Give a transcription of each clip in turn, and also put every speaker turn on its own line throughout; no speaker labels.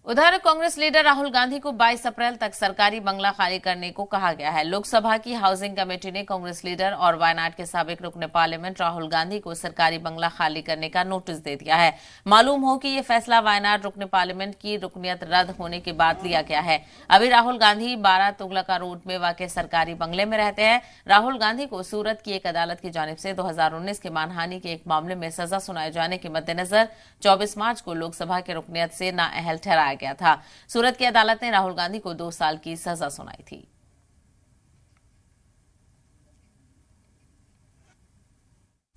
उधर कांग्रेस लीडर राहुल गांधी को 22 अप्रैल तक सरकारी बंगला खाली करने को कहा गया है। लोकसभा की हाउसिंग कमेटी ने कांग्रेस लीडर और वायनाड के साबिक रुकने पार्लियामेंट राहुल गांधी को सरकारी बंगला खाली करने का नोटिस दे दिया है। मालूम हो कि ये फैसला वायनाड रुकने पार्लियामेंट की रुकनियत रद्द होने के बाद लिया गया है। अभी राहुल गांधी 12 तुगलका रोड में वाक़ सरकारी बंगले में रहते हैं। राहुल गांधी को सूरत की एक अदालत की जानिब से 2019 के मानहानि के एक मामले में सजा सुनाए जाने के मद्देनजर 24 मार्च को लोकसभा के रुकनियत से नाअहल ठहराया गया था। सूरत की अदालत ने राहुल गांधी को 2 साल की सजा सुनाई थी।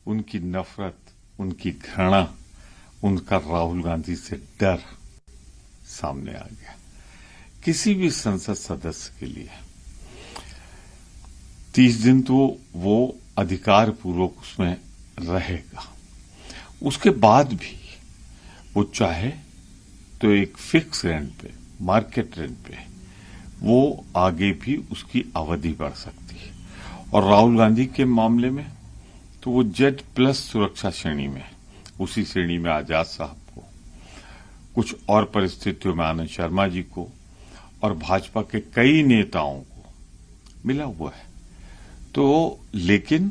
उनकी नफरत, उनकी घृणा, उनका राहुल गांधी से डर सामने आ गया। किसी भी संसद सदस्य के लिए 30 दिन तो वो अधिकार पूर्वक उसमें रहेगा। उसके बाद भी वो चाहे तो एक फिक्स रेंट पे, मार्केट रेंट पे वो आगे भी उसकी अवधि बढ़ सकती है। और राहुल गांधी के मामले में तो वो Z+ सुरक्षा श्रेणी में, उसी श्रेणी में आजाद साहब को, कुछ और परिस्थितियों में आनंद शर्मा जी को और भाजपा के कई नेताओं को मिला हुआ है। तो लेकिन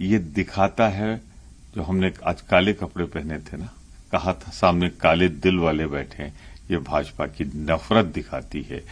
ये दिखाता है, जो हमने आज काले कपड़े पहने थे ना, कहा था सामने काले दिल वाले बैठे हैं, ये भाजपा की नफरत दिखाती है।